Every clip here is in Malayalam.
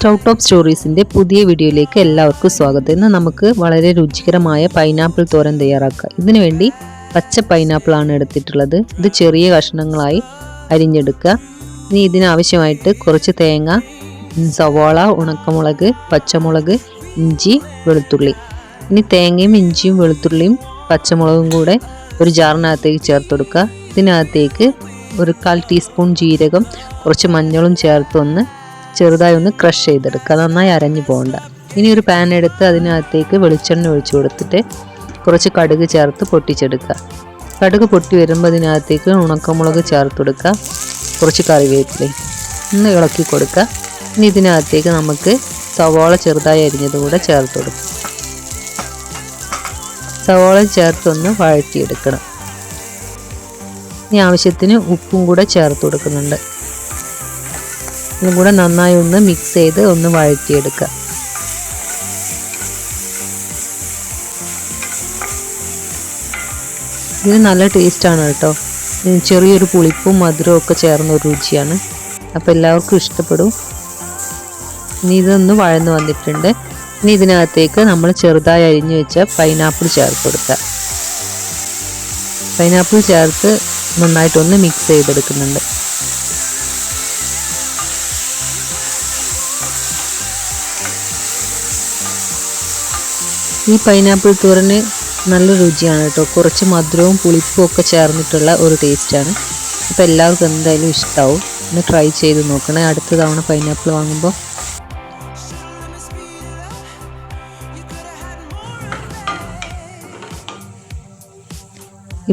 ടേസ്റ്റ് ഔട്ട് ഓഫ് സ്റ്റോറീസിൻ്റെ പുതിയ വീഡിയോയിലേക്ക് എല്ലാവർക്കും സ്വാഗതം. ഇന്ന് നമുക്ക് വളരെ രുചികരമായ പൈനാപ്പിൾ തോരൻ തയ്യാറാക്കാം. ഇതിനു വേണ്ടി പച്ച പൈനാപ്പിളാണ് എടുത്തിട്ടുള്ളത്. ഇത് ചെറിയ കഷ്ണങ്ങളായി അരിഞ്ഞെടുക്കുക. ഇനി ഇതിനാവശ്യമായിട്ട് കുറച്ച് തേങ്ങ, സവാള, ഉണക്കമുളക്, പച്ചമുളക്, ഇഞ്ചി, വെളുത്തുള്ളി. ഇനി തേങ്ങയും ഇഞ്ചിയും വെളുത്തുള്ളിയും പച്ചമുളകും കൂടെ ഒരു ജാറിനകത്തേക്ക് ചേർത്ത് കൊടുക്കുക. ഇതിനകത്തേക്ക് ഒരു 1/4 ടീസ്പൂൺ ജീരകം, കുറച്ച് മഞ്ഞളും ചേർത്തൊന്ന് ചെറുതായി ഒന്ന് ക്രഷ് ചെയ്തെടുക്കുക. നന്നായി അരഞ്ഞു പോകണ്ട. ഇനി ഒരു പാൻ എടുത്ത് അതിനകത്തേക്ക് വെളിച്ചെണ്ണ ഒഴിച്ചു കൊടുത്തിട്ട് കുറച്ച് കടുക് ചേർത്ത് പൊട്ടിച്ചെടുക്കുക. കടുക് പൊട്ടി വരുമ്പോൾ അതിനകത്തേക്ക് ഉണക്കമുളക് ചേർത്ത് കൊടുക്കുക, കുറച്ച് കറിവേപ്പില ഒന്ന് ഇളക്കി കൊടുക്കുക. ഇനി ഇതിനകത്തേക്ക് നമുക്ക് സവാള ചെറുതായി അരിഞ്ഞതും കൂടെ ചേർത്ത് കൊടുക്കുക. സവാള ചേർത്തൊന്ന് വഴറ്റിയെടുക്കണം. ഇനി ആവശ്യത്തിന് ഉപ്പും കൂടെ ചേർത്ത് കൊടുക്കുന്നുണ്ട്. ഇതും കൂടെ നന്നായി ഒന്ന് മിക്സ് ചെയ്ത് ഒന്ന് വഴറ്റിയെടുക്കുക. ഇതിന് നല്ല ടേസ്റ്റാണ് കേട്ടോ. ചെറിയൊരു പുളിപ്പും മധുരവും ഒക്കെ ചേർന്ന ഒരു രുചിയാണ്. അപ്പോൾ എല്ലാവർക്കും ഇഷ്ടപ്പെടും. ഇനി ഇതൊന്ന് വഴന്ന് വന്നിട്ടുണ്ട്. ഇനി ഇതിനകത്തേക്ക് നമ്മൾ ചെറുതായി അരിഞ്ഞു വെച്ച പൈനാപ്പിൾ ചേർത്ത് കൊടുക്കുക. പൈനാപ്പിൾ ചേർത്ത് നന്നായിട്ടൊന്ന് മിക്സ് ചെയ്തെടുക്കുന്നുണ്ട്. ഈ പൈനാപ്പിൾ തോരന് നല്ല രുചിയാണ് കേട്ടോ. കുറച്ച് മധുരവും പുളിപ്പും ഒക്കെ ചേർന്നിട്ടുള്ള ഒരു ടേസ്റ്റാണ്. അപ്പോൾ എല്ലാവർക്കും എന്തായാലും ഇഷ്ടമാവും. ഒന്ന് ട്രൈ ചെയ്ത് നോക്കണേ അടുത്ത തവണ പൈനാപ്പിൾ വാങ്ങുമ്പോൾ.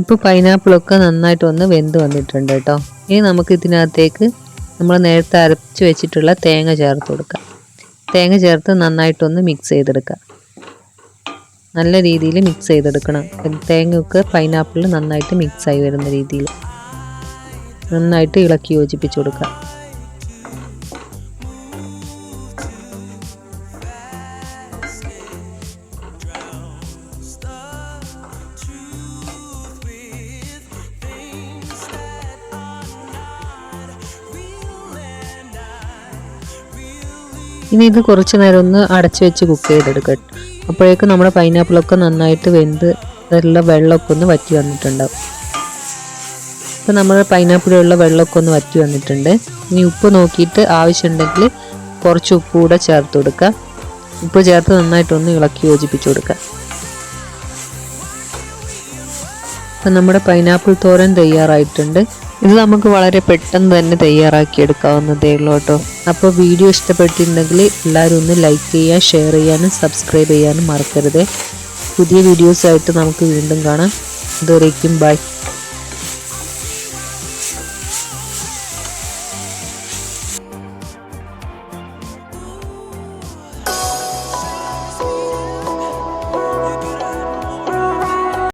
ഇപ്പോൾ പൈനാപ്പിളൊക്കെ നന്നായിട്ടൊന്ന് വെന്ത് വന്നിട്ടുണ്ട് കേട്ടോ. ഇനി നമുക്ക് ഇതിനകത്തേക്ക് നമ്മൾ നേരത്തെ അരച്ച് വെച്ചിട്ടുള്ള തേങ്ങ ചേർത്ത് കൊടുക്കാം. തേങ്ങ ചേർത്ത് നന്നായിട്ടൊന്ന് മിക്സ് ചെയ്തെടുക്കാം. നല്ല രീതിയിൽ മിക്സ് ചെയ്തെടുക്കണം. തേങ്ങയൊക്കെ പൈനാപ്പിളിൽ നന്നായിട്ട് മിക്സായി വരുന്ന രീതിയിൽ നന്നായിട്ട് ഇളക്കി യോജിപ്പിച്ച് കൊടുക്കാം. ഇനി ഇത് കുറച്ച് നേരം ഒന്ന് അടച്ചു വെച്ച് കുക്ക് ചെയ്തെടുക്കാം. അപ്പോഴേക്കും നമ്മുടെ പൈനാപ്പിളൊക്കെ നന്നായിട്ട് വെന്ത് നല്ല വെള്ളമൊക്കെ ഒന്ന് വറ്റി വന്നിട്ടുണ്ടാവും. അപ്പോൾ നമ്മുടെ പൈനാപ്പിളിലുള്ള വെള്ളമൊക്കെ ഒന്ന് വറ്റി വന്നിട്ടുണ്ട്. ഇനി ഉപ്പ് നോക്കിയിട്ട് ആവശ്യമുണ്ടെങ്കിൽ കുറച്ച് ഉപ്പ് കൂടെ ചേർത്ത് കൊടുക്കുക. ഉപ്പ് ചേർത്ത് നന്നായിട്ടൊന്ന് ഇളക്കി യോജിപ്പിച്ച് കൊടുക്കുക. അപ്പം നമ്മുടെ പൈനാപ്പിൾ തോരൻ തയ്യാറായിട്ടുണ്ട്. ഇത് നമുക്ക് വളരെ പെട്ടെന്ന് തന്നെ തയ്യാറാക്കി എടുക്കാവുന്നതേ ഉള്ളൂ കേട്ടോ. അപ്പോൾ വീഡിയോ ഇഷ്ടപ്പെട്ടിട്ടുണ്ടെങ്കിൽ എല്ലാവരും ഒന്ന് ലൈക്ക് ചെയ്യുക, ഷെയർ ചെയ്യാനും സബ്സ്ക്രൈബ് ചെയ്യാനും മറക്കരുത്. പുതിയ വീഡിയോസായിട്ട് നമുക്ക് വീണ്ടും കാണാം. അതുവരേക്കും ബൈ.